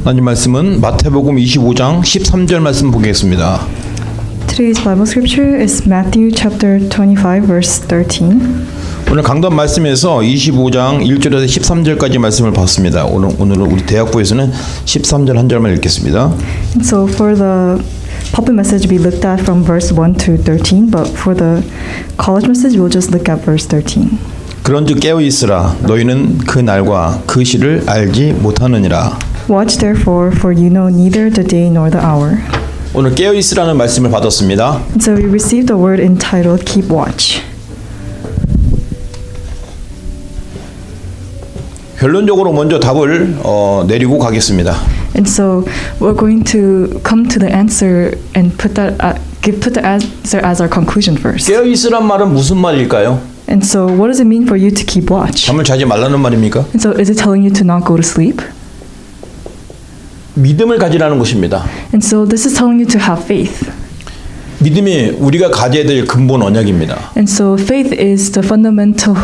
하나님 말씀은 마태복음 25장 13절 말씀 보겠습니다. Today's Bible scripture is Matthew chapter 25 verse 13. 오늘 강단 말씀에서 25장 1절에서 13절까지 말씀을 봤습니다. 오늘은 우리 대학부에서는 13절 한 절만 읽겠습니다. So for the public message we looked at from verse 1 to 13, but for the college message we'll just look at verse 13. 그런즉 깨어 있으라 너희는 그 날과 그 시를 알지 못하느니라. Watch therefore, for you know neither the day nor the hour. 오늘 깨어 있으라는 말씀을 받았습니다. And so we received a word entitled keep watch. 결론적으로 먼저 답을 내리고 가겠습니다. And so we're going to come to the answer and put the answer as our conclusion first. 깨어 있으란 말은 무슨 말일까요? And so what does it mean for you to keep watch? 잠을 자지 말라는 말입니까? And so is it telling you to not go to sleep? 믿음을 가지라는 것입니다. And so this is telling you to have faith. 믿음이 우리가 가져야 될 근본 언약입니다. And so faith is the fundamental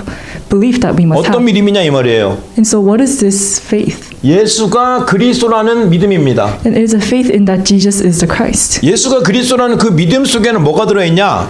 belief that we must 어떤 have. 믿음이냐 이 말이에요. And so what is this faith? 예수가 그리스도라는 믿음입니다. And it is a faith in that Jesus is the Christ. 예수가 그리스도라는 그 믿음 속에는 뭐가 들어있냐?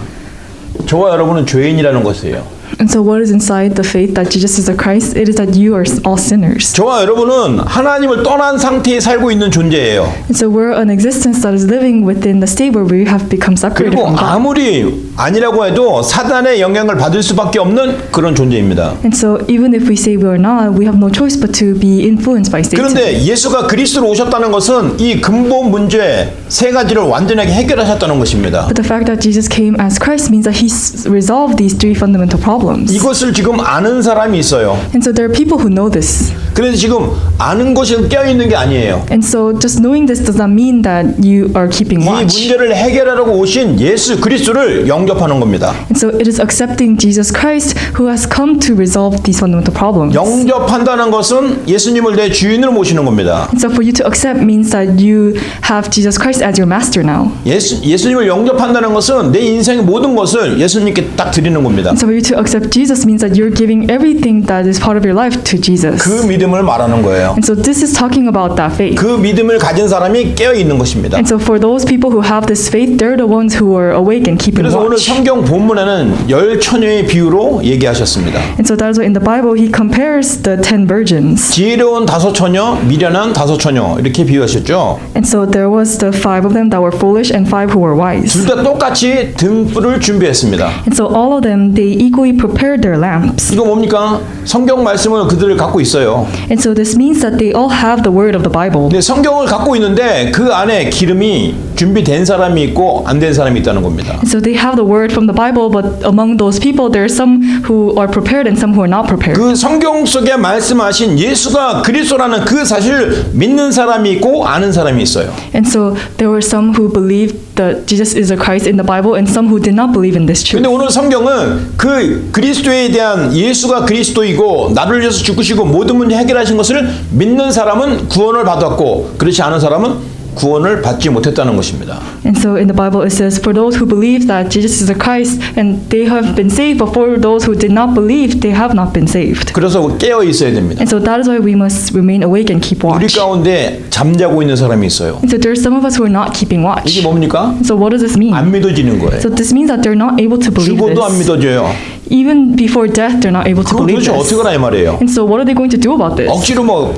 저와 여러분은 죄인이라는 것이에요. And so what is inside the faith that Jesus is the Christ? It is that you are all sinners. 저와 여러분은 하나님을 떠난 상태에 살고 있는 존재예요. And so we're an existence that is living within the state where we have become separated 그리고 from God. 아무리 아니라고 해도 사단의 영향을 받을 수밖에 없는 그런 존재입니다. And so even if we say we are not, we have no choice but to be influenced by Satan. 그런데 예수가 그리스도로 오셨다는 것은 이 근본 문제 세 가지를 완전하게 해결하셨다는 것입니다. But the fact that Jesus came as Christ means that He's resolved these three fundamental problems. 이것을 지금 아는 사람이 있어요. And so there are people who know this. 그래서 지금 아는 것이 깨어있는 게 아니에요. And so just knowing this does not mean that you are keeping 이 watch. 문제를 해결하려고 오신 예수 그리스도를 영접하는 겁니다. And so it is accepting Jesus Christ who has come to resolve these fundamental problems. 영접한다는 것은 예수님을 내 주인으로 모시는 겁니다. And so for you to accept means that you have Jesus Christ as your master now. 예수님을 영접한다는 것은 내 인생의 모든 것을 예수님께 딱 드리는 겁니다. And so for you to accept Jesus means that you're giving everything that is part of your life to Jesus. 그 믿음을 말하는 거예요. And so this is talking about that faith. 그 믿음을 가진 사람이 깨어 있는 것입니다. And so for those people who have this faith, they're the ones who are awake and keeping 그래서 오늘 watch. 성경 본문에는 열 처녀의 비유로 얘기하셨습니다. And so that's why in the Bible he compares the 10 virgins. 지혜로운 다섯 처녀, 미련한 다섯 처녀 이렇게 비유하셨죠. And so there was the 5 of them that were foolish and 5 who were wise. 둘 다 똑같이 등불을 준비했습니다. And so all of them, they equally prepared their lamps. 이거 뭡니까? 성경 말씀을 그들을 갖고 있어요. And so this means that they all have the word of the Bible. 근데 성경을 갖고 있는데 그 안에 기름이 준비된 사람이 있고 안 된 사람이 있다는 겁니다. And so they have the word from the Bible, but among those people, there are some who are prepared and some who are not prepared. 그 성경 속에 말씀하신 예수가 그리스도라는 그 사실을 믿는 사람이 있고 아는 사람이 있어요. And so there were some who believed that Jesus is the Christ in the Bible and some who did not believe in this truth. 근데 오늘 성경은 그 그리스도에 대한 예수가 그리스도이고 나를 위해서 죽으시고 모든 문제 해결하신 것을 믿는 사람은 구원을 받았고 그렇지 않은 사람은 구원을 받지 못했다는 것입니다. And so in the Bible it says, for those who believe that Jesus is the Christ and they have been saved, but for those who did not believe, they have not been saved. 그래서 깨어 있어야 됩니다. And so that is why we must remain awake and keep 우리 watch. 가운데 잠자고 있는 사람이 있어요. And so there are some of us who are not keeping watch. 이게 뭡니까? And so what does this mean? 안 믿어지는 거예요. So this means that they're not able to believe 죽어도 안 this. 믿어져요. Even before death, they're not able to 그걸 believe 도대체 this. 어떻게 하라 이 말이에요. And so what are they going to do about this? 억지로 뭐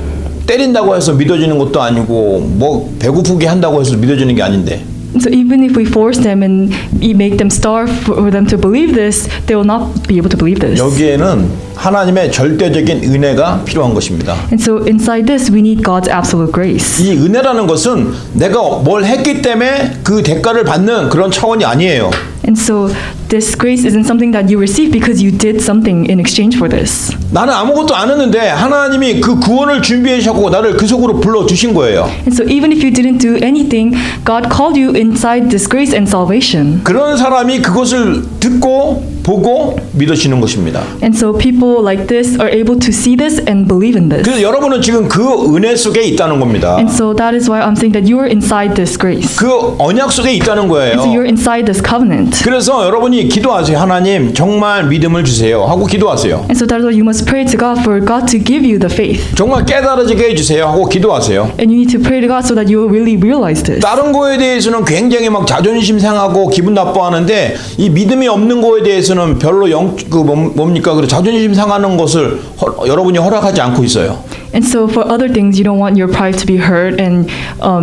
때린다고 해서 믿어지는 것도 아니고 뭐 배고프게 한다고 해서 믿어지는 게 아닌데 So even if we force them and we make them starve for them to believe this, they will not be able to believe this. 여기에는 하나님의 절대적인 은혜가 필요한 것입니다. And so inside this, we need God's absolute grace. 이 은혜라는 것은 내가 뭘 했기 때문에 그 대가를 받는 그런 차원이 아니에요. And so this grace isn't something that you receive because you did something in exchange for this. 나는 아무것도 안 했는데 하나님이 그 구원을 준비해 주셨고 나를 그 속으로 불러 주신 거예요. And so even if you didn't do anything, God called you inside this grace and salvation. 그런 사람이 그것을 듣고 보고 믿으시는 것입니다. And so people like this are able to see this and believe in this. 그래서 여러분은 지금 그 은혜 속에 있다는 겁니다. And so that is why I'm saying that you are inside this grace. 그 언약 속에 있다는 거예요. And so you're inside this covenant. 그래서 여러분이 기도하세요. 하나님 정말 믿음을 주세요 하고 기도하세요. And so that's why you must pray to God for God to give you the faith. 정말 깨달아지게 해주세요 하고 기도하세요. And you need to pray to God so that you will really realize this. 다른 거에 대해서는 굉장히 막 자존심 상하고 기분 나빠하는데 이 믿음이 없는 거에 대해서는 별로 뭡니까? 그 자존심 상하는 것을 여러분이 허락하지 않고 있어요. And so for other things, you don't want your pride to be hurt, and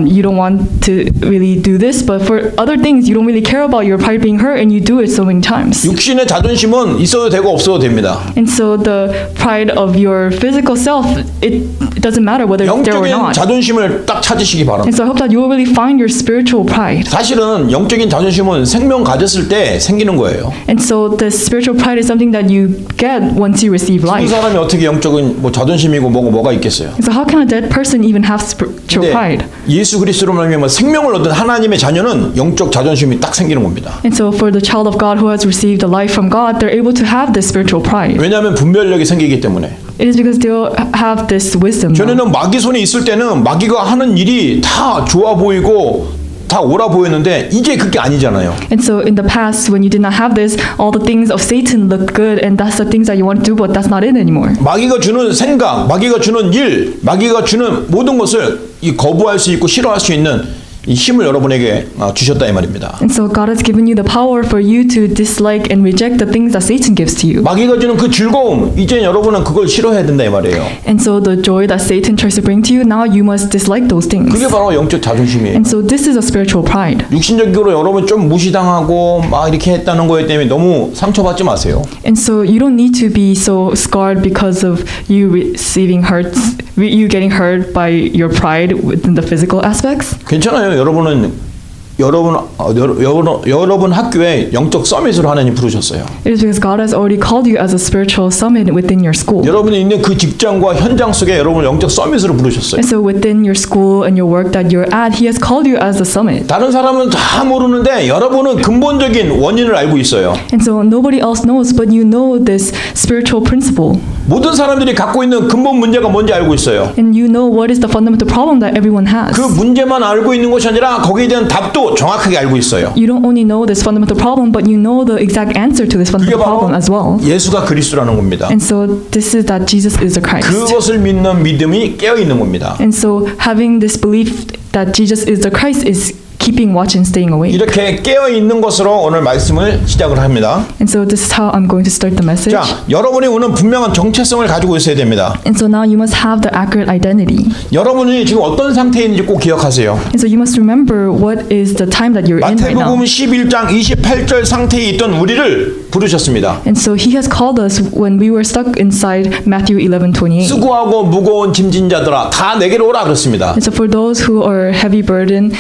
you don't want to really do this. But for other things, you don't really care about your pride being hurt, and you do it so many times. 육신의 자존심은 있어도 되고 없어도 됩니다. And so the pride of your physical self, it doesn't matter whether it's there or 영적인 not. 자존심을 딱 찾으시기 바랍니다. And so I hope that you will really find your spiritual pride. 사실은 영적인 자존심은 생명 가졌을 때 생기는 거예요. And so the spiritual pride is something that you get once you receive 이 life. 사람이 어떻게 영적인 뭐 자존심이고 뭐가 있겠어요. So how can a dead person even have spiritual pride? 예수 그리스도로 말미암아 생명을 얻은 하나님의 자녀는 영적 자존심이 딱 생기는 겁니다. And so for the child of God who has received the life from God, they're able to have this spiritual pride. 왜냐하면 분별력이 생기기 때문에. It is because they'll have this wisdom. 전에는 마귀 손에 있을 때는 마귀가 하는 일이 다 좋아 보이고 다 옳아 보였는데 이제 그게 아니잖아요. And so in the past, when you did not have this, all the things of Satan looked good, and that's the things that you want to do, but that's not it anymore. 마귀가 주는 생각, 마귀가 주는 일, 마귀가 주는 모든 것을 이 거부할 수 있고 싫어할 수 있는 이 힘을 여러분에게 주셨다 이 말입니다. And so God has given you the power for you to dislike and reject the things that Satan gives to you. 마귀가 주는 그 즐거움, 이제 여러분은 그걸 싫어해야 된다 이 말이에요. And so the joy that Satan tries to bring to you, now you must dislike those things. 그게 바로 영적 자존심이에요. And so this is a spiritual pride. 육신적으로 여러분 좀 무시당하고 막 이렇게 했다는 거에 때문에 너무 상처받지 마세요. And so you don't need to be so scarred because of you receiving hurts, you getting hurt by your pride within the physical aspects. 괜찮아요. 여러분 학교에 영적 서밋으로 하나님 부르셨어요. It is because God has already called you as a spiritual summit within your school. 여러분이 있는 그 직장과 현장 속에 여러분을 영적 서밋으로 부르셨어요. And so within your school and your work that you're at, He has called you as a summit. 다른 사람은 다 모르는데 여러분은 근본적인 원인을 알고 있어요. And so nobody else knows, but you know this spiritual principle. 모든 사람들이 갖고 있는 근본 문제가 뭔지 알고 있어요. And you know what is the fundamental problem that everyone has. 그 문제만 알고 있는 것이 아니라 거기에 대한 답도 정확하게 알고 있어요. You don't only know this fundamental problem, but you know the exact answer to this 그게 fundamental 바로 problem as well. 예수가 그리스도라는 겁니다. And so this is that Jesus is the Christ. 그것을 믿는 믿음이 깨어 있는 겁니다. And so having this belief that Jesus is the Christ is keeping watch and staying awake. 이렇게 깨어 있는 것으로 오늘 말씀을 시작을 합니다. And so this is how I'm going to start the message. 자, 여러분이 오늘 분명한 정체성을 가지고 있어야 됩니다. And so now you must have the accurate identity. 여러분이 지금 어떤 상태에 있는지 꼭 기억하세요. And so you must remember what is the time that you're in right now. 마태복음 11장 28절 상태에 있던 우리를 부르셨습니다. And so He has called us when we were stuck inside Matthew 11:28. 수고하고 무거운 짐진 자들아 다 내게로 오라 그랬습니다. And so for those who are heavy burden,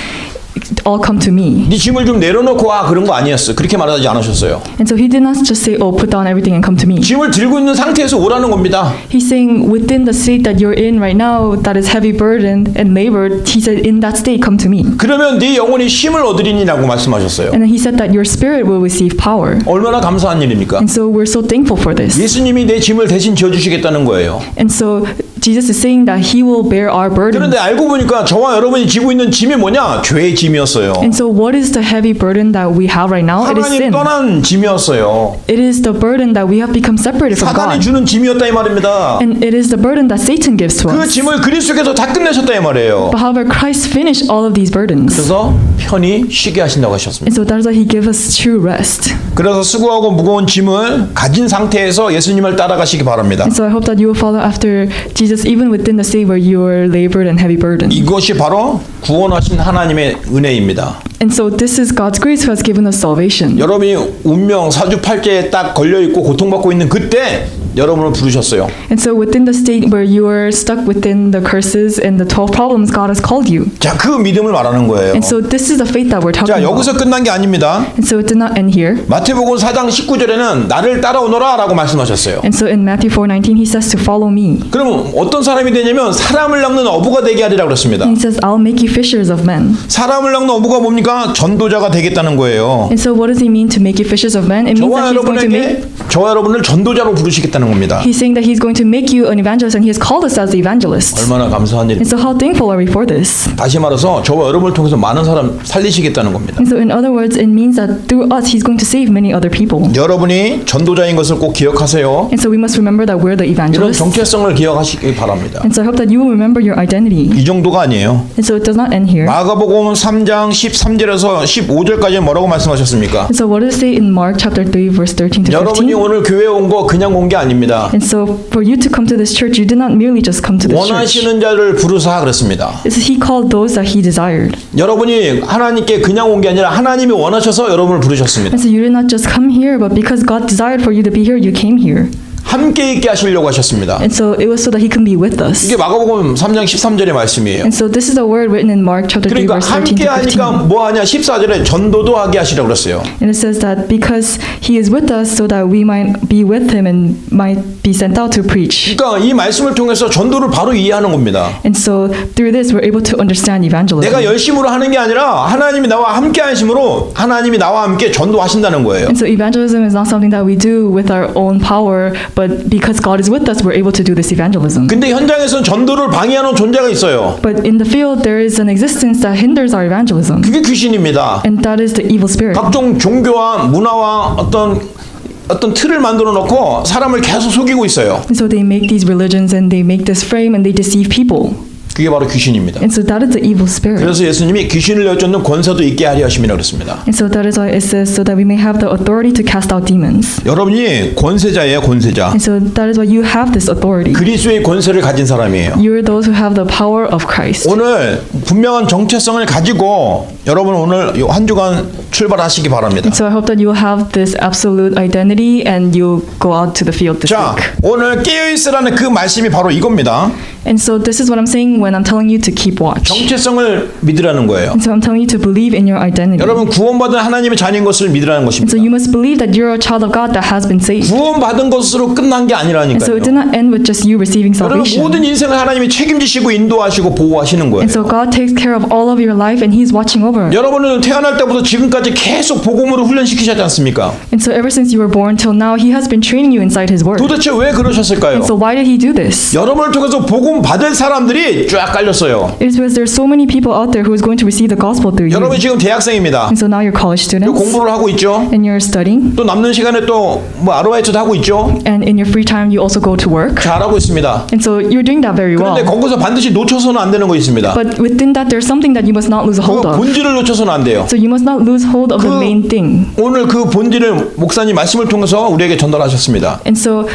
all come to me. 네 짐을 좀 내려놓고 와 그런 거 아니었어요. 그렇게 말하지 않으셨어요. And so He did not just say, "Oh, put down everything and come to me." 짐을 들고 있는 상태에서 오라는 겁니다. He's saying within the state that you're in right now, that is heavy burdened and labored, He said, "In that state, come to me." 그러면 네 영혼이 힘을 얻으리니라고 말씀하셨어요. And then He said that your spirit will receive power. 얼마나 감사한 일입니까? And so we're so thankful for this. 예수님이 내 짐을 대신 져주시겠다는 거예요. And so Jesus is saying that He will bear our burden. 그런데 알고 보니까 저와 여러분이 지고 있는 짐이 뭐냐? 죄의 짐이었어요. And so what is the heavy burden that we have right now? It is 하나님 sin. 떠난 짐이었어요. It is the burden that we have become separated from 사단이 God. 주는 짐이었다 이 말입니다. And it is the burden that Satan gives to 그 us. 짐을 그리스도께서 다 끝내셨다 이 말이에요. But however, Christ finished all of these burdens. 그래서 편히 쉬게 하신다고 하셨습니다. And so that is why He gives us true rest. 그래서 수고하고 무거운 짐을 가진 상태에서 예수님을 따라가시기 바랍니다. And so I hope that you will follow after Jesus even within the state where you are labored and heavy burdened. 이것이 바로 구원하신 하나님의 은혜입니다. And so this is God's grace who has given us salvation. 여러분이 운명 사주팔자에 딱 걸려 있고 고통받고 있는 그때 여러분을 부르셨어요. And so within the state where you are stuck within the curses and the 12 problems, God has called you. 자, 그 믿음을 말하는 거예요. And so this is the faith that we're talking 자, about. 여기서 끝난 게 아닙니다. And so it did not end here. 마태복음 4장 19절에는 나를 따라오너라라고 말씀하셨어요. And so in Matthew 4:19 he says to follow me. 그럼 어떤 사람이 되냐면 사람을 낚는 어부가 되게 하리라 그랬습니다. And he says I'll make you fishers of men. 사람을 낚는 어부가 뭡니까? 전도자가 되겠다는 거예요. And so what does he mean to make you fishers of men? It means that he's going to make 저와 여러분을 전도자로 부르시겠다는 겁니다. He's saying that he's going to make you an evangelist and he has called us as evangelists. 얼마나 감사한 And 일입니까? so how thankful are we for this? 다시 말해서 저와 여러분을 통해서 많은 사람 살리시겠다는 겁니다. And so in other words, it means that through us he's going to save many other people. 여러분이 전도자인 것을 꼭 기억하세요. And so we must remember that we're the 이런 evangelists. 정체성을 기억하시기 바랍니다. And so I hope that you will remember your identity. 이 정도가 아니에요. And so it does not end here. 마가복음 3장 13절에서 15절까지 뭐라고 말씀하셨습니까? And so what does it say in Mark chapter 3 verse 13 to 여러분이 15? 오늘 교회에 온 거 그냥 온 게 아닙니다. And so for you to come to this church, you did not merely just come to this church. 원하시는 자를 부르사 그랬습니다. It says he called those that he desired. 여러분이 하나님께 그냥 온 게 아니라 하나님이 원하셔서 여러분을 부르셨습니다. And so you did not just come here, but because God desired for you to be here, you came here. 함께 있게 하시려고 하셨습니다. And so it was so that he can be with us. 이게 마가복음 3장 13절의 말씀이에요. And so this is a word written in Mark chapter 3 그러니까 verse 13 함께 to 15. 하니까 뭐 하냐 14절에 전도도 하게 하시라고 그랬어요. And it says that because he is with us so that we might be with him and might be sent out to preach. 그러니까 이 말씀을 통해서 전도를 바로 이해하는 겁니다. And so through this we're able to understand evangelism. 내가 열심으로 하는 게 아니라 하나님이 나와 함께 하심으로 하나님이 나와 함께 전도하신다는 거예요. And so evangelism is not something that we do with our own power, but because God is with us, we're able to do this evangelism. 근데 현장에서는 전도를 방해하는 존재가 있어요. But in the field, there is an existence that hinders our evangelism, 그게 귀신입니다. and that is the evil spirit. 각종 종교와 문화와 어떤 틀을 만들어 놓고 사람을 계속 속이고 있어요. And so they make these religions and they make this frame and they deceive people. 그게 바로 귀신입니다. And so that is the evil spirit. 그래서 예수님이 귀신을 내쫓는 권세도 있게 하려 하심이라 그랬습니다. And so that is why it says so that we may have the authority to cast out demons. 여러분이 권세자예요, 권세자. And so that is why you have this authority. 그리스도의 권세를 가진 사람이에요. You are those who have the power of Christ. 오늘 분명한 정체성을 가지고 여러분 오늘 한 주간 출발하시기 바랍니다. And so I hope that you will have this absolute identity and you go out to the field this 자, week. 오늘 깨어 있으라는 그 말씀이 바로 이겁니다. And so this is what I'm saying when I'm telling you to keep watch. 정체성을 믿으라는 거예요. And so I'm telling you to believe in your identity. 여러분 구원받은 하나님의 자녀인 것을 믿으라는 And 것입니다. so you must believe that you're a child of God that has been saved. 구원받은 것으로 끝난 게 And so it 아니라니까요. did not end with just you receiving 여러분 salvation. 모든 인생을 하나님이 책임지시고 인도하시고 보호하시는 거예요. And so God takes care of all of your life and He's watching over. 여러분은 태어날 때부터 지금까지 계속 복음으로 훈련시키셨지 않습니까? And so ever since you were born till now, He has been training you inside His Word. 도대체 왜 그러셨을까요? And so why did He do this? 여러분을 통해서 복음 받을 사람들이 쫙 깔렸어요. It is because there's so many people out there who is going to receive the gospel through you. 여러분 지금 대학생입니다. And so now you're college 또 students 공부를 하고 있죠. and you're studying. 또 남는 시간에 또 뭐 아르바이트도 하고 있죠. And in your free time, you also go to work. 잘하고 있습니다. And so you're doing that very well. 그런데 거기서 반드시 놓쳐서는 안 되는 거 있습니다. But within that, there's something that you must not lose hold 그 of. 본질을 놓쳐서는 안 돼요. So you must not lose hold of the 그- main thing. 오늘 그 본질을 목사님 말씀을 통해서 우리에게 전달하셨습니다. And so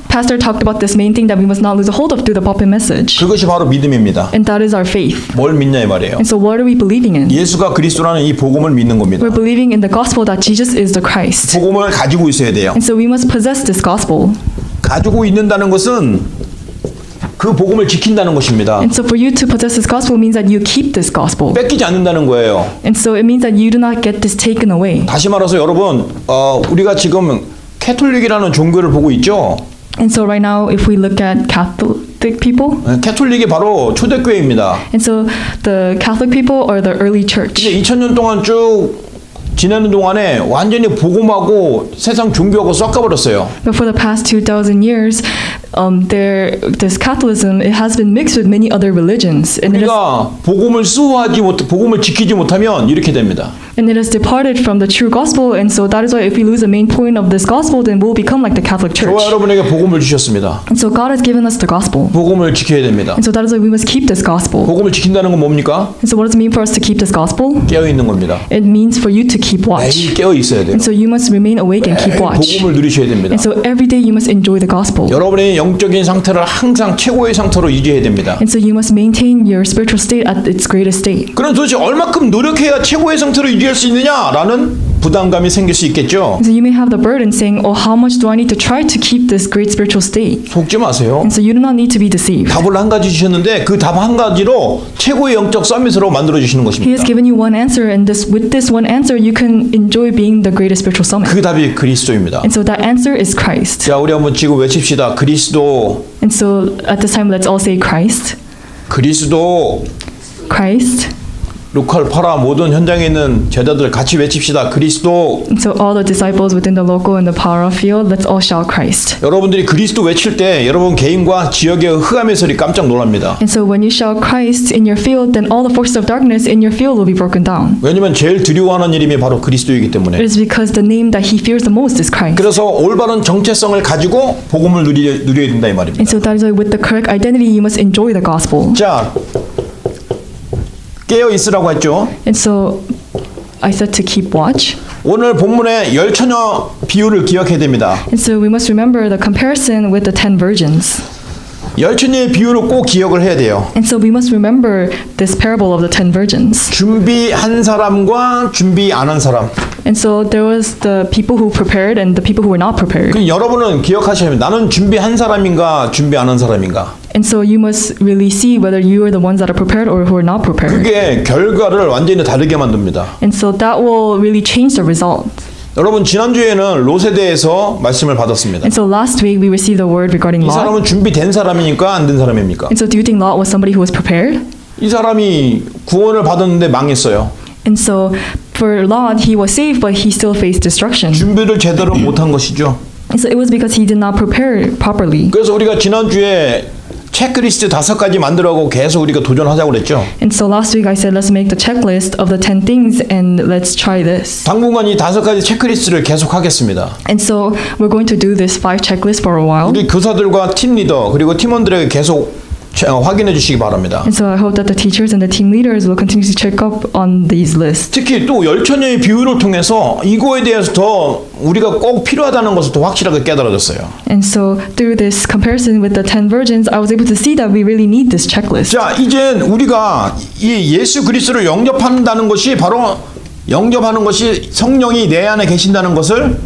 Pastor talked about this main thing that we must not lose hold of through the pulpit message. 그것이 바로 믿음입니다. And that is our faith. 뭘 믿냐 이 말이에요. And so what are we believing in? 예수가 그리스도라는 이 복음을 믿는 겁니다. We're believing in the gospel that Jesus is the Christ. 복음을 가지고 있어야 돼요. And so we must possess this gospel. 가지고 있는다는 것은 그 복음을 지킨다는 것입니다. And so for you to possess this gospel means that you keep this gospel. 뺏기지 않는다는 거예요. And so it means that you do not get this taken away. 다시 말해서 여러분, 우리가 지금 캐톨릭이라는 종교를 보고 있죠. And so right now, if we look at Catholic people, 캐톨릭이 바로 초대교회입니다. and so the Catholic people are the early church. 이제 2000년 동안 쭉 지내는 동안에 완전히 복음하고 세상 종교하고 섞어버렸어요. But for the past 2,000 years, this Catholicism it has been mixed with many other religions, and 우리가 복음을 복음을 지키지 못하면 이렇게 됩니다. it has departed from the true gospel. And so that is why if we lose the main point of this gospel, then we'll become like the Catholic Church. 저와 여러분에게 복음을 주셨습니다. And so God has given us the gospel. 복음을 지켜야 됩니다. And so that is why we must keep this gospel. 복음을 지킨다는 건 뭡니까? And so what does it mean for us to keep this gospel? 깨어 있는 겁니다. It means for you to keep watch. 매일 깨어 있어야 돼요. And so you must remain awake and keep watch. 복음을 누리셔야 됩니다. And so every day you must enjoy the gospel. 여러분의 영적인 상태를 항상 최고의 상태로 유지해야 됩니다. And so you must maintain your spiritual state at its greatest state. 그럼 도대체 얼마큼 노력해야 최고의 상태로 유지할 수 있느냐라는 부담감이 생길 수 있겠죠. So you may have the burden saying, "Oh, how much do I need to try to keep this great spiritual state?" 속지 마세요. And so you do not need to be deceived. 답을 한 가지 주셨는데 그 답 한 가지로 최고의 영적 서밋으로 만들어 주시는 He 것입니다. has given you one answer, and with this one answer, you can enjoy being the greatest spiritual summit. 그 답이 그리스도입니다. And so that answer is Christ. 자, 우리 한번 지금 외칩시다. 그리스도, And so at this time, let's all say Christ. 그리스도. Christ. 로컬 파라 모든 현장에 있는 제자들 같이 외칩시다. 그리스도. And so all the disciples within the local and the para field, let's all shout Christ. 여러분들이 그리스도 외칠 때 여러분 개인과 지역의 흑암의 소리 깜짝 놀랍니다. And so when you shout Christ in your field, then all the forces of darkness in your field will be broken down. 왜냐면 제일 두려워하는 이름이 바로 그리스도이기 때문에. It is because the name that he fears the most is Christ. 그래서 올바른 정체성을 가지고 복음을 누려야 된다 이 말입니다. And so that is why with the correct identity, you must enjoy the gospel. 자, 깨어 있으라고 했죠. And so I said to keep watch. 오늘 본문의 열 처녀 비유를 기억해야 됩니다. And so we must remember the comparison with the 10 virgins. 열 처녀의 비유를 꼭 기억을 해야 돼요. And so we must remember this parable of the 10 virgins. 준비한 사람과 준비 안 한 사람. And so there was the people who prepared and the people who were not prepared. 그 여러분은 기억하셔야 합니다. 나는 준비한 사람인가 준비 안 한 사람인가. And so you must really see whether you are the ones that are prepared or who are not prepared. 그게 결과를 완전히 다르게 만듭니다. And so that will really change the result. 여러분 지난주에는 롯에 대해서 말씀을 받았습니다. And so last week we received the word regarding 이 Lot. 사람은 준비된 사람이니까 안 된 사람입니까? And so do you think Lot was somebody who was prepared? 이 사람이 구원을 받았는데 망했어요. And so for Lot, he was saved, but he still faced destruction. 준비를 제대로 못한 것이죠. And so it was because he did not prepare properly. 그래서 우리가 지난주에 체크리스트 5가지 만들어가고 계속 우리가 도전하자고 그랬죠. And so last week I said, let's make the checklist of the 10 things and let's try this. 당분간 이 5가지 체크리스트를 계속 하겠습니다. And so we're going to do this 5 checklist for a while. 우리 교사들과 팀 리더 그리고 팀원들에게 계속 확인해 주시기 바랍니다. And so I hope that the teachers and the team leaders will continuously check up on these lists. 특히 또 열처녀의 비유를 통해서 이거에 대해서 더 우리가 꼭 필요하다는 것을 더 확실하게 깨달아졌어요. And so through this comparison with the 10 virgins, I was able to see that we really need this checklist. 자, 이제 우리가 이 예수 그리스도를 영접한다는 것이 바로 영접하는 것이 성령이 내 안에 계신다는 것을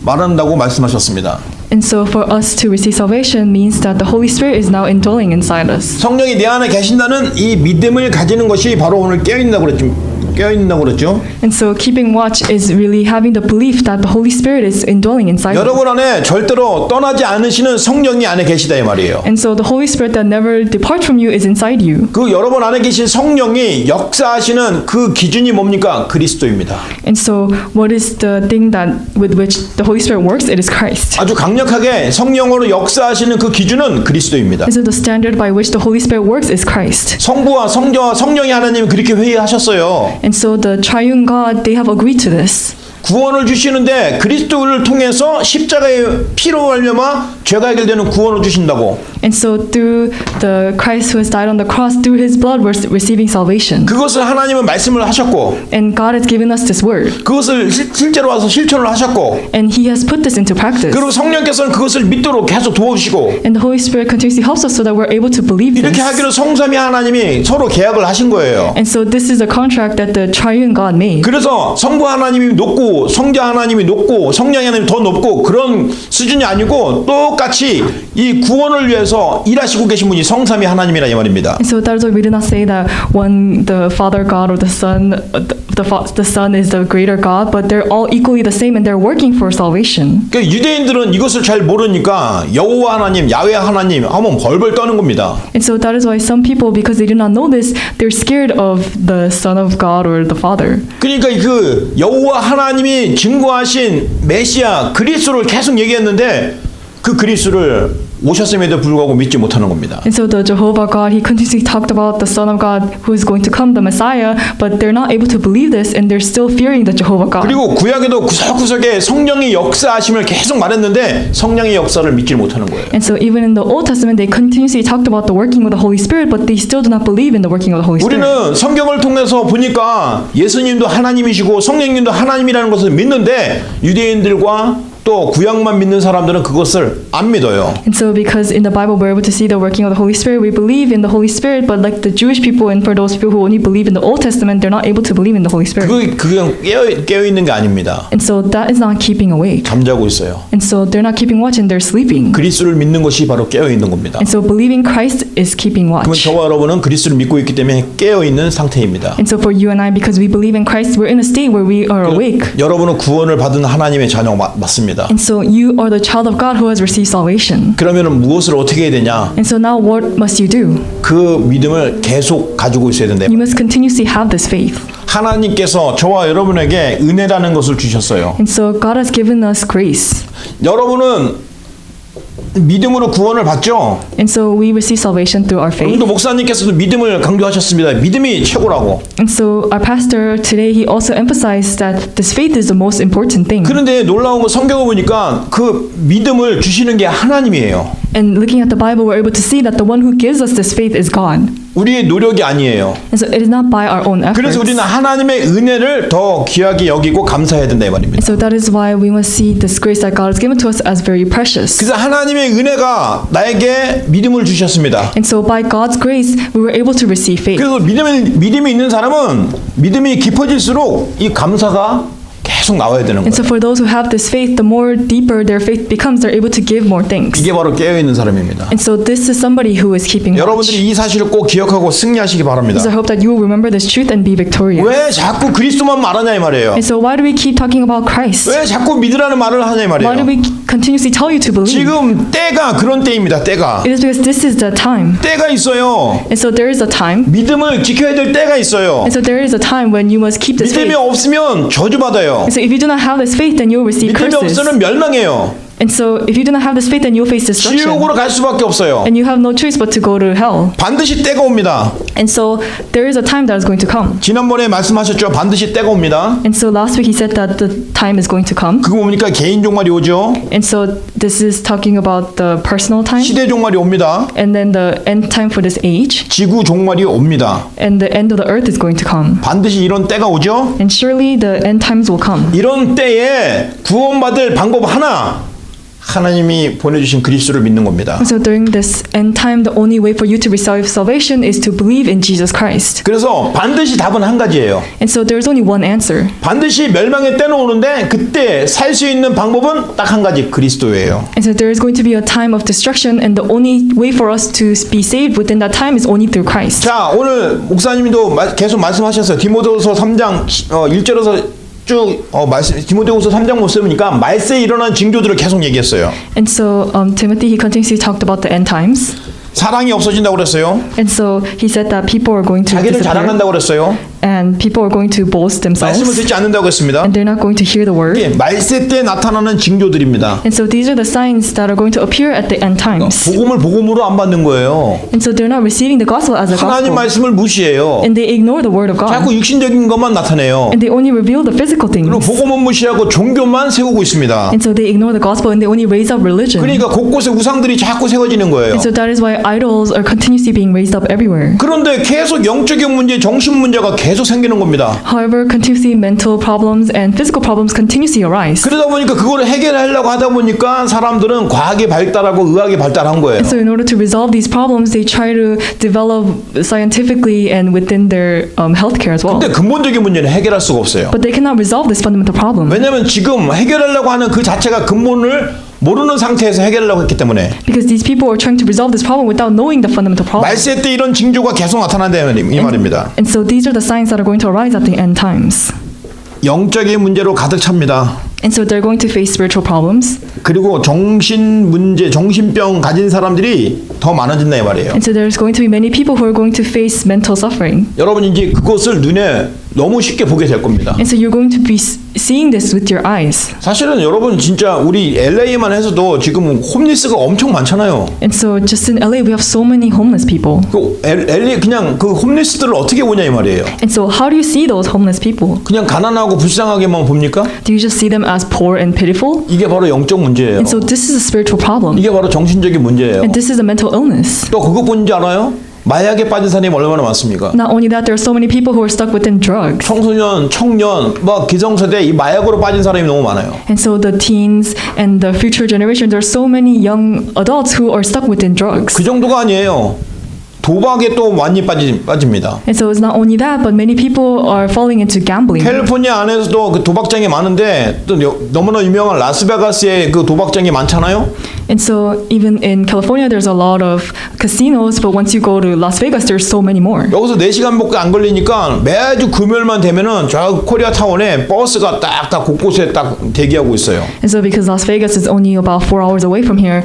말한다고 말씀하셨습니다. And so for us to receive salvation means that the Holy Spirit is now indwelling inside us. 성령이 내 안에 계신다는 이 믿음을 가지는 것이 바로 오늘 깨어있다고 그랬죠. And so keeping watch is really having the belief that the Holy Spirit is indwelling inside us. 여러분 안에 절대로 떠나지 않으시는 성령이 안에 계시다 이 말이에요. And so the Holy Spirit that never departs from you is inside you. 그 여러분 안에 계신 성령이 역사하시는 그 기준이 뭡니까? 그리스도입니다. And so what is the thing that with which the Holy Spirit works? It is Christ. 아주 강력하게 성령으로 역사하시는 그 기준은 그리스도입니다. And so the standard by which the Holy Spirit works is Christ. 성부와 성자와 성령이 하나님이 그렇게 회의하셨어요. And so the triune God, they have agreed to this. 구원을 주시는데 그리스도를 통해서 십자가의 피로 말미암아 죄가 해결되는 구원을 주신다고. And so through the Christ who has died on the cross, through his blood, we're receiving salvation. 그것을 하나님은 말씀을 하셨고 And God has given us this word. 그것을 실제로 와서 실천을 하셨고 And he has put this into practice. 그리고 성령께서는 그것을 믿도록 계속 도와주시고 And the Holy Spirit continuously helps us so that we're able to believe 이렇게 this. 하기로 성삼위 하나님이 서로 계약을 하신 거예요. And so this is a contract that the triune God made. 그래서 성부 하나님이 높고 성자 하나님이 높고 성령 하나님이 더 높고 그런 수준이 아니고 똑같이 이 구원을 위해서 일하시고 계신 분이 성삼위 하나님이라 이 말입니다. And so that is why we do not say that one, the Father God or the Son, the Son is the greater God, but they're all equally the same and they're working for salvation. 그러니까 유대인들은 이것을 잘 모르니까 여호와 하나님, 야훼 하나님 하면 벌벌 떠는 겁니다. And so that is why some people, because they do not know this, they're scared of the Son of God or the Father. 그러니까 그 여호와 하나님이 증거하신 메시아 그리스도를 계속 얘기했는데 그 그리스도를 오셨음에도 불구하고 믿지 못하는 겁니다. And so the Jehovah God, he continuously talked about the Son of God who is going to come, the Messiah, but they're not able to believe this and they're still fearing the Jehovah God. 그리고 구약에도 구석구석에 성령의 역사하심을 계속 말했는데 성령의 역사를 믿지 못하는 거예요. And so even in the Old Testament, they continuously talked about the working of the Holy Spirit, but they still do not believe in the working of the Holy Spirit. 우리는 성경을 통해서 보니까 예수님도 하나님이시고 성령님도 하나님이라는 것을 믿는데 유대인들과 또 구약만 믿는 사람들은 그것을 안 믿어요. And so because in the Bible we're able to see the working of the Holy Spirit, we believe in the Holy Spirit, but like the Jewish people and for those people who only believe in the Old Testament, they're not able to believe in the Holy Spirit. 그냥 깨어 있는 게 아닙니다. And so that is not keeping awake. 잠자고 있어요. And so they're not keeping watch and they're sleeping. 그리스도를 믿는 것이 바로 깨어 있는 겁니다. And so believing Christ is keeping 그러면 watch. 저와 여러분은 그리스도를 믿고 있기 때문에 깨어 있는 상태입니다. And so for you and I, because we believe in Christ, we're in a state where we are awake. 여러분은 구원을 받은 하나님의 자녀 맞습니다. And so you are the child of God who has received salvation. 그러면 무엇을 어떻게 해야 되냐? And so now what must you do? 그 믿음을 계속 가지고 있어야 된다. You must continuously have this faith. 하나님께서 저와 여러분에게 은혜라는 것을 주셨어요. And so God has given us grace. 여러분은 믿음으로 구원을 받죠. And so we receive salvation through our faith. 오늘도 목사님께서도 믿음을 강조하셨습니다. 믿음이 최고라고. And so our pastor today, he also emphasized that this faith is the most important thing. 그런데 놀라운 건 성경을 보니까 그 믿음을 주시는 게 하나님이에요. And looking at the Bible, we're able to see that the one who gives us this faith is God. 우리의 노력이 아니에요. And so it is not by our own efforts. 그래서 우리는 하나님의 은혜를 더 귀하게 여기고 감사해야 된다 이 말입니다. And so that is why we must see this grace that God has given to us as very precious. 그래서 하나님의 은혜가 나에게 믿음을 주셨습니다. And so by God's grace, we were able to receive faith. 그래서 믿음이 있는 사람은 믿음이 깊어질수록 이 감사가 계속 나와야 되는 And 거예요. so for those who have this faith, the more deeper their faith becomes, they're able to give more things. 이게 바로 깨어 있는 사람입니다. And so this is somebody who is keeping watch. 여러분들이 이 사실을 꼭 기억하고 승리하시기 바랍니다. So I hope that you will remember this truth and be victorious. 왜 자꾸 그리스도만 말하냐 이 말이에요. And so why do we keep talking about Christ? 왜 자꾸 믿으라는 말을 하냐 이 Why do 말이에요. we continuously tell you to believe? 지금 때가 그런 때입니다. 때가 It is because this is the time. 때가 있어요. And so there is a time. 믿음을 지켜야 될 때가 있어요. And so there is a time when you must keep this 믿음이 faith. 없으면 저주받아요. And so if you do not have this faith, then you will receive 믿음이 curses. 없으면 멸망해요. And so if you do not have this faith, then you will face destruction. 지옥으로 갈 수밖에 없어요. And you have no choice but to go to hell. 반드시 때가 옵니다. And so there is a time that is going to come. 지난번에 말씀하셨죠. 반드시 때가 옵니다. And so last week he said that the time is going to come. 그거 뭡니까? 개인 종말이 오죠. And so this is talking about the personal time. 시대 종말이 옵니다. And then the end time for this age. 지구 종말이 옵니다. And the end of the earth is going to come. 반드시 이런 때가 오죠. And surely the end times will come. 이런 때에 구원받을 방법 하나, 하나님이 보내주신 그리스도를 믿는 겁니다. So during this end time, the only way for you to receive salvation is to believe in Jesus Christ. 그래서 반드시 답은 한 가지예요. And so there is only one answer. 반드시 멸망의 때는 오는데 그때 살 수 있는 방법은 딱 한 가지, 그리스도예요. And so there is going to be a time of destruction, and the only way for us to be saved within that time is only through Christ. 자, 오늘 목사님도 계속 말씀하셨어요. 디모데후서 3장 1절에서 쭉 디모데후서 3장 모습이니까 말세에 일어난 징조들을 계속 얘기했어요. And so Timothy, he continuously talked about the end times. 사랑이 없어진다고 그랬어요. And so he said that people are going to 자기를 disappear, 자랑한다고 그랬어요. and people are going to boast 말씀을 themselves, 듣지 않는다고 했습니다. and they're not going to hear the word. 이게 말세 때 나타나는 징조들입니다. And so these are the signs that are going to appear at the end times. 복음을 복음으로 안 받는 거예요. And so they're not receiving the gospel as a 하나님 gospel, 말씀을 무시해요. and they ignore the word of God, 자꾸 육신적인 것만 나타내요. and they only reveal the physical things. 그리고 복음은 무시하고 종교만 세우고 있습니다. And so they ignore the gospel and they only raise up religion. 그러니까 곳곳에 우상들이 자꾸 세워지는 거예요. And so that is why idols are continuously being raised up everywhere. 그런데 계속 영적인 문제, 정신 문제가 계속 생기는 겁니다. However, continuously mental problems and physical problems continuously arise. 그러다 보니까 그거를 해결하려고 하다 보니까 사람들은 과학이 발달하고 의학이 발달한 거예요. And so in order to resolve these problems, they try to develop scientifically and within their healthcare as well. 근데 근본적인 문제는 해결할 수가 없어요. But they cannot resolve this fundamental problem. 왜냐하면 지금 해결하려고 하는 그 자체가 근본을 모르는 상태에서 해결하려고 했기 때문에 Because these people are trying to resolve this problem without knowing the fundamental problem. 말세 때 이런 징조가 계속 나타난다는 이 말입니다. And so these are the signs that are going to arise at the end times. 영적인 문제로 가득 찹니다. And so they're going to face spiritual problems. 그리고 정신 문제, 정신병 가진 사람들이 더 많아진다 이 말이에요. And so there's going to be many people who are going to face mental suffering. 여러분 이제 그것을 눈에 너무 쉽게 보게 될 겁니다. And so you're going to be seeing this with your eyes. 사실은 여러분 진짜 우리 LA만 해서도 지금 홈리스가 엄청 많잖아요. And so just in LA we have so many homeless people. 그 LA 그냥 그 홈리스들을 어떻게 보냐 이 말이에요. And so how do you see those homeless people? 그냥 가난하고 불쌍하게만 봅니까? Do you just see them as poor and pitiful? 이게 바로 영적 문제예요. And so this is a spiritual problem. 이게 바로 정신적인 문제예요. And this is a mental illness. 또 그것뿐인지 알아요? 마약에 빠진 사람이 얼마나 많습니까? Not only that, there are so many people who are stuck within drugs. 청소년, 청년, 뭐 기성세대 이 마약으로 빠진 사람이 너무 많아요. And so the teens and the future generations, there are so many young adults who are stuck within drugs. 그 정도가 아니에요. 도박에 또 많이 빠집니다. And so it's not only that, but many people are falling into gambling. 캘리포니아 안에서도 그 도박장이 많은데 또 너무나 유명한 라스베가스에 그 도박장이 많잖아요. And so even in California, there's a lot of casinos, but once you go to Las Vegas, there's so many more. 여기서 4시간밖에 안 걸리니까 매주 금요일만 되면은 저 코리아타운에 버스가 딱 곳곳에 딱 대기하고 있어요. And so because Las Vegas is only about 4 hours away from here,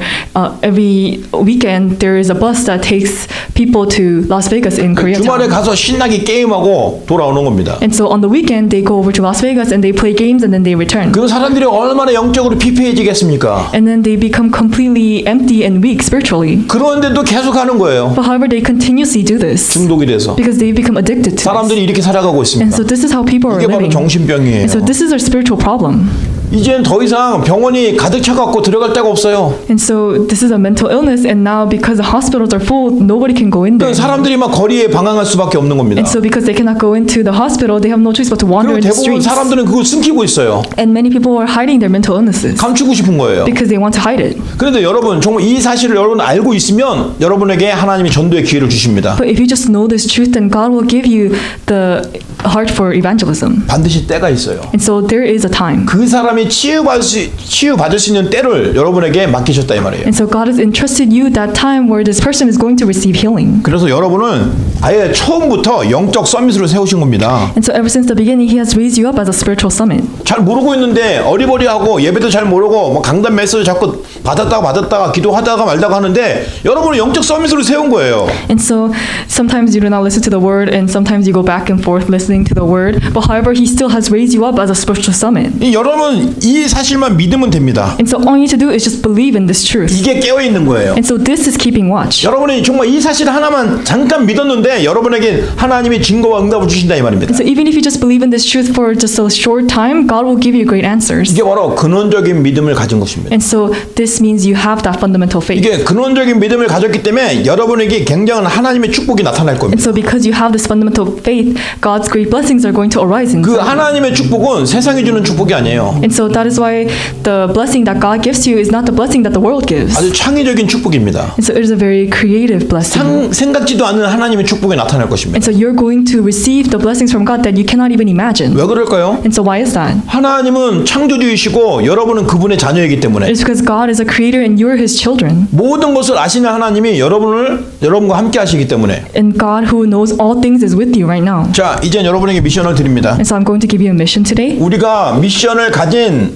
every weekend there is a bus that takes people to Las Vegas in 주말에 Koreatown. 가서 신나게 게임하고 돌아오는 겁니다. And so on the weekend, they go over to Las Vegas and they play games and then they return. 그 사람들이 얼마나 영적으로 피폐해지겠습니까? And then they become completely empty and weak spiritually. 그런데도 계속 하는 거예요. But however, they continuously do this 중독이 돼서. because they become addicted to 사람들이 this. 이렇게 살아가고 And 있습니다. so this is how people are 이게 바로 living. 정신병이에요. And so this is a spiritual problem. 이젠 더 이상 병원이 가득 차갖고 들어갈 데가 없어요. And so this is a mental illness, and now because the hospitals are full, nobody can go in there. 그러니까 사람들이 막 거리에 방황할 수밖에 없는 겁니다. And so because they cannot go into the hospital, they have no choice but to wander 그리고 in the 대부분 streets. 사람들은 그걸 숨기고 있어요. And many people are hiding their mental illnesses 감추고 싶은 거예요. because they want to hide it. 그런데 여러분 정말 이 사실을 여러분 알고 있으면 여러분에게 하나님이 전도의 기회를 주십니다. But if you just know this truth, then God will give you the heart for evangelism. 반드시 때가 있어요. And so there is a time. 그 사람이 치유받을 수 있는 때를 여러분에게 맡기셨다 이 말이에요. And so God has entrusted you that time where this person is going to receive healing. 그래서 여러분은 아예 처음부터 영적 서밋으로 세우신 겁니다. And so ever since the beginning, He has raised you up as a spiritual summit. 잘 모르고 있는데 어리버리하고 예배도 잘 모르고 뭐 강단 메시지 자꾸 받았다가 기도하다가 말다가 하는데 여러분은 영적 서밋으로 세운 거예요. And so sometimes you do not listen to the word, and sometimes you go back and forth listening to the word. But however, He still has raised you up as a spiritual summit. 여러분 이 사실만 믿으면 됩니다. And so all you need to do is just believe in this truth. 이게 깨어 있는 거예요. And so this is keeping watch. 여러분이 정말 이 사실 하나만 잠깐 믿었는데 여러분에게 하나님이 증거와 응답을 주신다 이 말입니다. And so even if you just believe in this truth for just a short time, God will give you great answers. 이게 바로 근원적인 믿음을 가진 것입니다. And so this means you have that fundamental faith. 이게 근원적인 믿음을 가졌기 때문에 여러분에게 굉장한 하나님의 축복이 나타날 And 겁니다. so because you have this fundamental faith, God's great blessings are going to arise in 그 you. 하나님의 축복은 세상이 주는 축복이 아니에요. And so that is why the blessing that God gives you is not the blessing that the world gives. 아주 창의적인 축복입니다. And so it is a very creative blessing. 생각지도 않는 하나님의 축복이 나타날 것입니다. And so you're going to receive the blessings from God that you cannot even imagine. 왜 그럴까요? And so why is that? 하나님은 창조주이시고 여러분은 그분의 자녀이기 때문에 It's because God is a creator and you're His children. 모든 것을 아시는 하나님이 여러분과 함께 하시기 때문에 And God who knows all things is with you right now. 자 이제 여러분에게 미션을 드립니다. And so I'm going to give you a mission today. 우리가 미션을 가진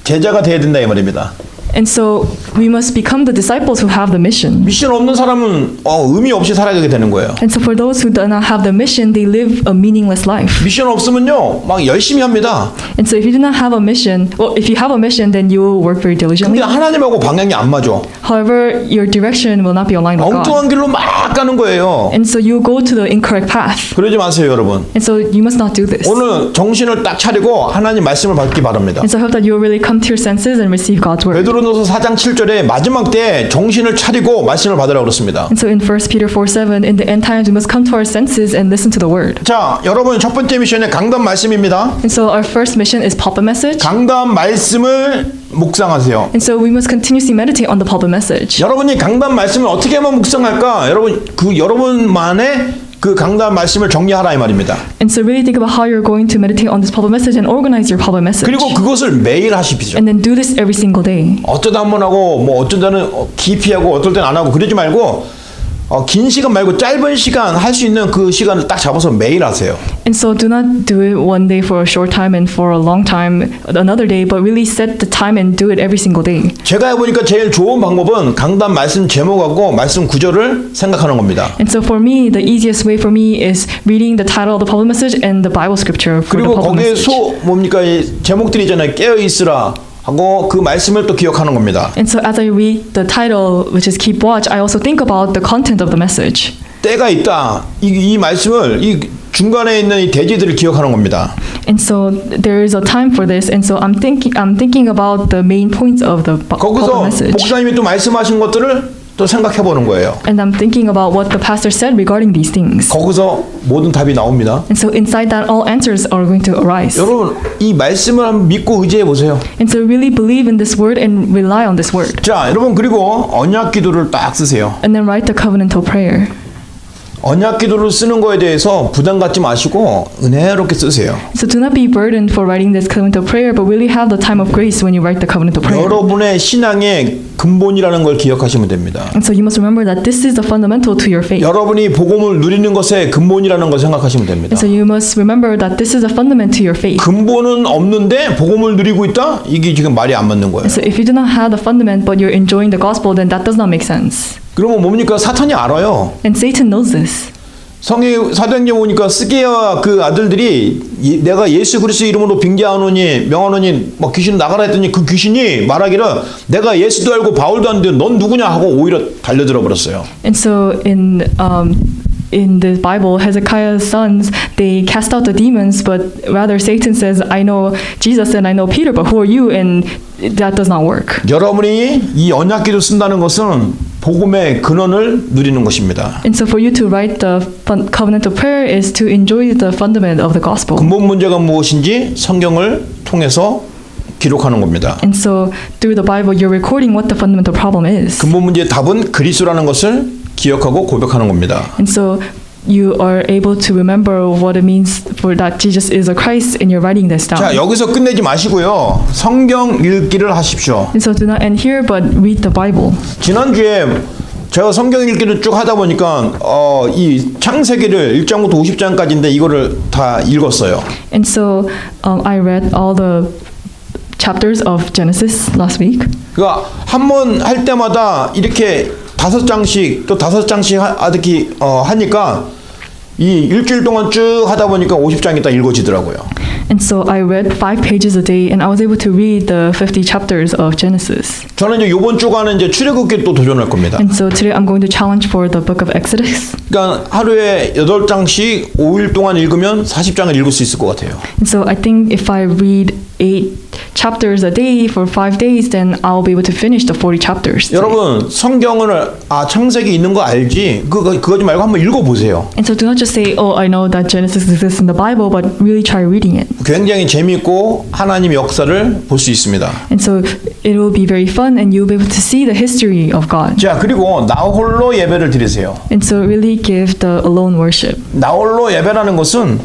제자가 돼야 된다 이 말입니다. And so we must become the disciples who have the mission. 미션 없는 사람은 의미 없이 살아가게 되는 거예요. And so for those who do not have the mission, they live a meaningless life. 미션 없으면요 막 열심히 합니다. And so if you do not have a mission, well, if you have a mission, then you will work very 근데 diligently. 하나님하고 방향이 안 맞아. However, your direction will not be aligned with God. 엉뚱한 길로 막 가는 거예요. And so you go to the incorrect path. 그러지 마세요 여러분. And so you must not do this. 오늘 정신을 딱 차리고 하나님 말씀을 받기 바랍니다. And so I hope that you will really come to your senses and receive God's word. 베드로전서 4장 7절에 마지막 때 정신을 차리고 말씀을 받으라고 그렇습니다. And so in 1 Peter 4:7, in the end times, we must come to our senses and listen to the word. 자, 여러분 첫 번째 미션은 강단 말씀입니다. And so our first mission is pulpit message. 강단 말씀을 묵상하세요. And so we must continuously meditate on the pulpit message. 여러분이 강단 말씀을 어떻게 하면 묵상할까? 여러분만의 그 강단 말씀을 정리하라 이 말입니다. And so really think about how you're going to meditate on this pulpit message and organize your pulpit message. 그리고 그것을 매일 하십시오. And then do this every single day. 어쩌다 한 번 하고 뭐 어쩐 때는 깊이 하고 어떨 때는 안 하고 그러지 말고 긴 시간 말고 짧은 시간 할 수 있는 그 시간을 딱 잡아서 매일 하세요. And so do not do it one day for a short time and for a long time another day, but really set the time and do it every single day. 제가 해보니까 제일 좋은 방법은 강단 말씀 제목하고 말씀 구절을 생각하는 겁니다. And so for me, the easiest way for me is reading the title of the pulpit message and the Bible scripture for the 그리고 pulpit 거기에 message. 이 제목들이 있잖아요. 깨어 있으라 하고 그 말씀을 또 기억하는 겁니다. And so as I read the title, which is Keep Watch, I also think about the content of the message. 때가 있다. 이 말씀을 이 중간에 있는 이 대지들을 기억하는 겁니다. And so there is a time for this, and so I'm thinking about the main points of the pulpit 거기서 message. 목사님이 또 말씀하신 것들을 또 생각해 보는 거예요. And I'm thinking about what the pastor said regarding these things. 거기서 모든 답이 나옵니다. And so inside that, all answers are going to arise. 여러분 이 말씀을 한번 믿고 의지해 보세요. And so really believe in this word and rely on this word. 자, 여러분 그리고 언약 기도를 딱 쓰세요. And then write the covenantal prayer. 언약 기도를 쓰는 거에 대해서 부담 갖지 마시고 은혜롭게 쓰세요. So do not be burdened for writing this covenantal prayer, but really have the time of grace when you write the covenantal prayer. 여러분의 신앙의 근본이라는 걸 기억하시면 됩니다. And so you must remember that this is the fundamental to your faith. 여러분이 복음을 누리는 것의 근본이라는 걸 생각하시면 됩니다. And so you must remember that this is a fundament to your faith. 근본은 없는데 복음을 누리고 있다? 이게 지금 말이 안 맞는 거예요. And so if you do not have the fundament but you're enjoying the gospel, then that does not make sense. 그러면 뭡니까? 사탄이 알아요. And Satan knows this. 사도행전 보니까 스게와 그 아들들이 내가 예수 그리스도 이름으로 빙자하노니 명하노니 막 귀신 나가라 했더니 그 귀신이 말하기를 내가 예수도 알고 바울도 아는데 넌 누구냐 하고 오히려 달려들어 버렸어요. And so in the Bible, Hezekiah's sons, they cast out the demons, but rather Satan says, I know Jesus and I know Peter, but who are you? And that does not work. 여러분이 이 언약기도 쓴다는 것은 복음의 근원을 누리는 것입니다. And so for you to write the covenantal prayer is to enjoy the fundament of the gospel. 근본 문제가 무엇인지 성경을 통해서 기록하는 겁니다. And so through the Bible, you're recording what the fundamental problem is. 근본 문제의 답은 그리스도라는 것을 기억하고 고백하는 겁니다. And so you are able to remember what it means for that Jesus is a Christ and you're writing this down. 자, 여기서 끝내지 마시고요. 성경 읽기를 하십시오. And so do not end here, but read the Bible. 지난주에 제가 성경 읽기를 쭉 하다 보니까 이 창세기를 1장부터 50장까지인데 이거를 다 읽었어요. And so I read all the chapters of Genesis last week. 그러니까 한 번 할 때마다 이렇게 5장씩 또 5장씩 하니까 이 일주일 동안 쭉 하다 보니까 50장이 딱 읽어지더라고요. And so I read 5 pages a day, and I was able to read the 50 chapters of Genesis. 저는 이제 이번 주간은 이제 출애굽기 또 도전할 겁니다. And so today I'm going to challenge for the book of Exodus. 그러니까 하루에 8장씩 5일 동안 읽으면 40장을 읽을 수 있을 것 같아요. And so I think if I read 8 chapters a day for 5 days, then I'll be able to finish the 40 chapters. today. 여러분 성경을 창세기 있는 거 알지? 그거지 말고 한번 읽어보세요. And so do not just say, oh, I know that Genesis exists in the Bible, but really try reading it. 굉장히 재미있고 하나님의 역사를 볼 수 있습니다. And so it will be very fun, and you'll be able to see the history of God. 자, 그리고 나 홀로 예배를 드리세요. And so really give the alone worship. 나 홀로 예배라는 것은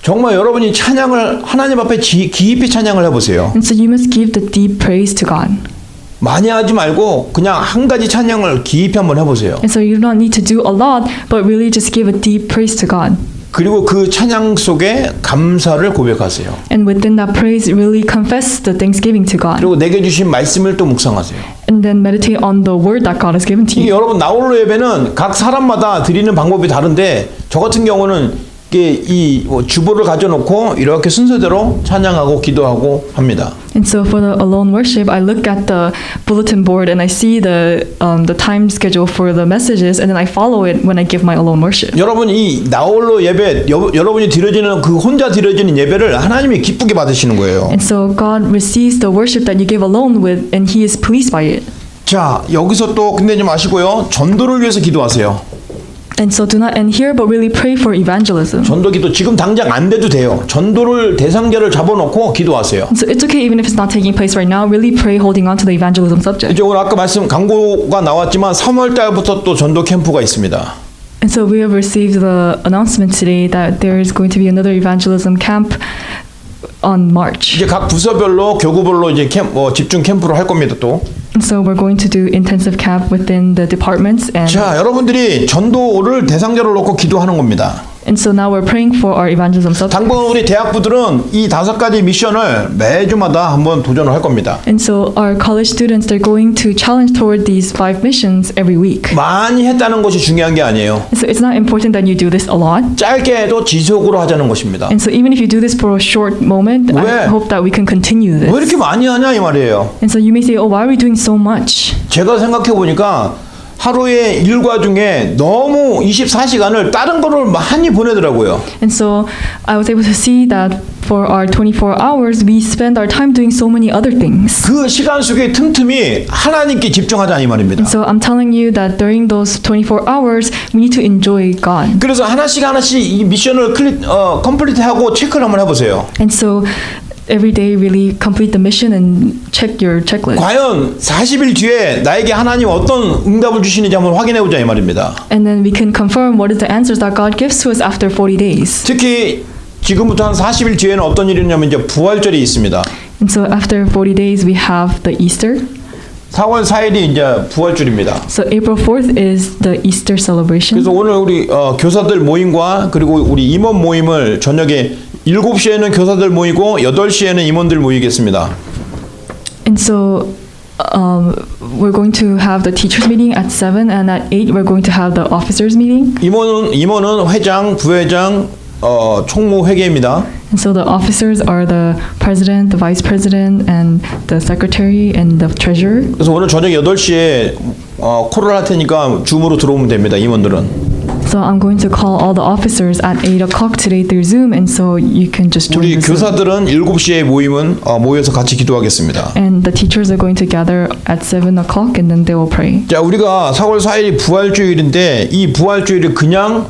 정말 여러분이 찬양을 하나님 앞에 깊이 찬양을 해보세요. And so you must give the deep praise to God. 많이 하지 말고 그냥 한 가지 찬양을 깊이 한번 해보세요. And so you do not need to do a lot, but really just give a deep praise to God. 그리고 그 찬양 속에 감사를 고백하세요. And within that praise, really confess the thanksgiving to God. 그리고 내게 주신 말씀을 또 묵상하세요. And then meditate on the word that God has given to 이 you. 여러분 나홀로 예배는 각 사람마다 드리는 방법이 다른데 저 같은 경우는 이 주보를 가져놓고 이렇게 순서대로 찬양하고 기도하고 합니다. And so for the alone worship, I look at the bulletin board and I see the time schedule for the messages, and then I follow it when I give my alone worship. 여러분 이 나홀로 예배 여러분이 드려지는 그 혼자 드려지는 예배를 하나님이 기쁘게 받으시는 거예요. And so God receives the worship that you give alone with, and He is pleased by it. 자, 여기서 또 끝내지 마시고요. 전도를 위해서 기도하세요. And so do not end here, but really pray for evangelism. 전도 기도 지금 당장 안 돼도 돼요. 전도를 대상자를 잡아놓고 기도하세요. And so it's okay even if it's not taking place right now. Really pray holding on to the evangelism subject. 이제 오늘 아까 광고가 나왔지만 3월 달부터 또 전도 캠프가 있습니다. And so we have received the announcement today that there is going to be another evangelism camp on March. 이제 각 부서별로 교구별로 이제 집중 캠프를 할 겁니다 또. And so we're going to do intensive camp within the departments, and 자, 여러분들이 전도를 대상자로 놓고 기도하는 겁니다. And so now we're praying for our evangelism subject. 당분 우리 대학부들은 이 5가지 미션을 매주마다 한번 도전을 할 겁니다. And so our college students, they're going to challenge toward these 5 missions every week. 많이 했다는 것이 중요한 게 아니에요. And so it's not important that you do this a lot. 짧게 해도 지속으로 하자는 것입니다. And so even if you do this for a short moment, 왜? I hope that we can continue 왜 this. 이렇게 많이 하냐 이 말이에요. And so you may say, oh, why are we doing so much? 제가 생각해 보니까 하루의 일과 중에 너무 24시간을 다른 거를 많이 보내더라고요. And so I was able to see that for our 24 hours, we spend our time doing so many other things. 그 시간 속에 틈틈이 하나님께 집중하자 이 말입니다. So I'm telling you that during those 24 hours, we need to enjoy God. 그래서 하나씩 이 미션을 컴플리트하고 체크를 한번 해보세요. And so every day really complete the mission and check your checklist. 과연 40일 뒤에 나에게 하나님 어떤 응답을 주시는지 한번 확인해보자 이 말입니다. And then we can confirm what is the answers that God gives to us after 40 days. 특히 지금부터 한 40일 뒤에는 어떤 일이 있냐면 이제 부활절이 있습니다. And so after 40 days, we have the Easter. 4월 4일이 이제 부활절입니다. So April 4th is the Easter celebration. 그래서 오늘 우리 교사들 모임과 그리고 우리 임원 모임을 저녁에 7시에는 교사들 모이고 8시에는 임원들 모이겠습니다. And so we're going to have the teachers meeting at 7, and at 8 we're going to have the officers meeting. 임원은 회장, 부회장, 총무회계입니다. And so the officers are the president, the vice president, and the secretary and the treasurer. 그래서 오늘 저녁 8시에 콜을 할 테니까 줌으로 들어오면 됩니다. 임원들은. So I'm going to call all the officers at 8 o'clock today through Zoom, and so you can just join 우리 the Zoom. 교사들은 7시에 모여서 같이 기도하겠습니다. And the teachers are going to gather at 7 o'clock, and then they will pray. 자, 우리가 4월 4일이 부활주일인데 이 부활주일을 그냥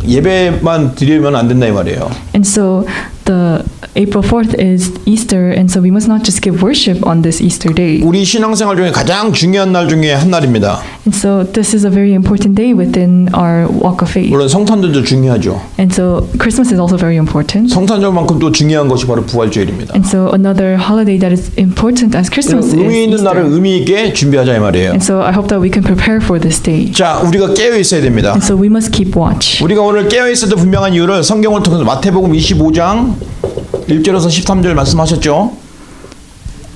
예배만 드리면 안 된다 이 말이에요. And so the April 4th is Easter, and so we must not just give worship on this Easter day. 우리 신앙생활 중에 가장 중요한 날 중에 한 날입니다. And so this is a very important day within our walk of faith. 물론 성탄절도 중요하죠. And so Christmas is also very important. 성탄절만큼 또 중요한 것이 바로 부활주일입니다. And so another holiday that is important as Christmas is 의미 있는 날을 Easter. 의미 있게 준비하자 이 말이에요. And so I hope that we can prepare for this day. 자, 우리가 깨어 있어야 됩니다. And so we must keep watch. 우리가 오늘 깨어 있어도 분명한 이유를 성경을 통해서 마태복음 25장 1절에서 13절 말씀하셨죠.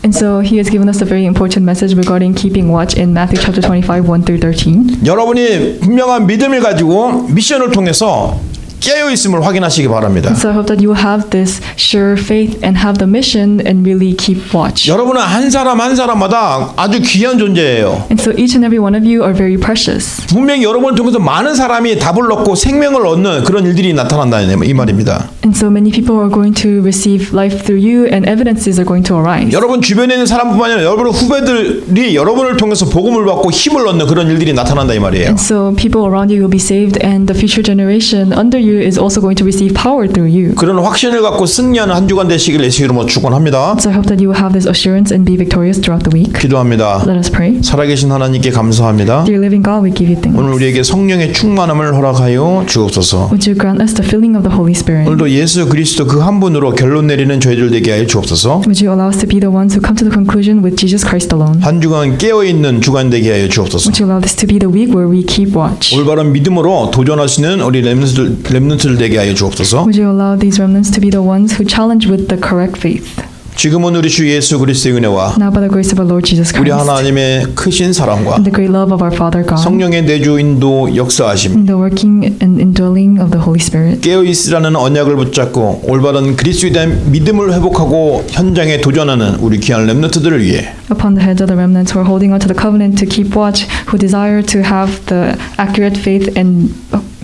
And so he has given us a very important message regarding keeping watch in Matthew chapter 25, 1 through 13. 여러분이 분명한 믿음을 가지고 미션을 통해서 깨어 있음을 확인하시기 바랍니다. And so I hope that you will have this sure faith and have the mission and really keep watch. 여러분은 한 사람 한 사람마다 아주 귀한 존재예요. And so each and every one of you are very precious. 분명히 여러분을 통해서 많은 사람이 답을 얻고 생명을 얻는 그런 일들이 나타난다 이 말입니다. And so many people are going to receive life through you, and evidences are going to arise. 여러분 주변에 있는 사람뿐만 아니라 여러분 후배들이 여러분을 통해서 복음을 받고 힘을 얻는 그런 일들이 나타난다 이 말이에요. And so people around you will be saved, and the future generation under you is also going to receive power through you. 그런 확신을 갖고 승리하는 한 주간 되시길 예수 이름으로 축원합니다. So I hope that you will have this assurance and be victorious throughout the week. 기도합니다. Let us pray. 살아계신 하나님께 감사합니다. Dear living God, we give you thanks. 오늘 우리에게 성령의 충만함을 허락하여 주옵소서. Would you grant us the filling of the Holy Spirit? 오늘도 예수 그리스도 그 한 분으로 결론 내리는 저희들 되게 하여 주옵소서. Would you allow us to be the ones who come to the conclusion with Jesus Christ alone? 한 주간 깨어 있는 주간 되게 하여 주옵소서. Would you allow this to be the week where we keep watch? 올바른 믿음으로 도전하시는 우리 렘넌트들 되게 하여 주옵소서. Would you allow these remnants to be the ones who challenge with the correct faith? 지금은 우리 주 예수 그리스도의 은혜와 Now by the grace of our Lord Jesus 우리 Christ 하나님의 크신 사랑과 and the great love of our Father God 성령의 내주 인도 역사하심 and the working and indwelling of the Holy Spirit 깨어 있으라는 언약을 붙잡고 올바른 그리스도에 대한 믿음을 회복하고 현장에 도전하는 우리 귀한 렘넌트들을 위해 upon the heads of the remnants who are holding on to the covenant to keep watch, who desire to have the accurate faith and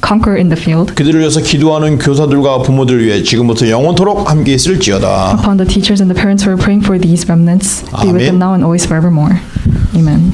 conquer in the field. 그들을 위해서 기도하는 교사들과 부모들을 위해 지금부터 영원토록 함께 있을지어다. Upon the teachers and the parents who are praying for these remnants, be with them 아멘. now and always forevermore. Amen.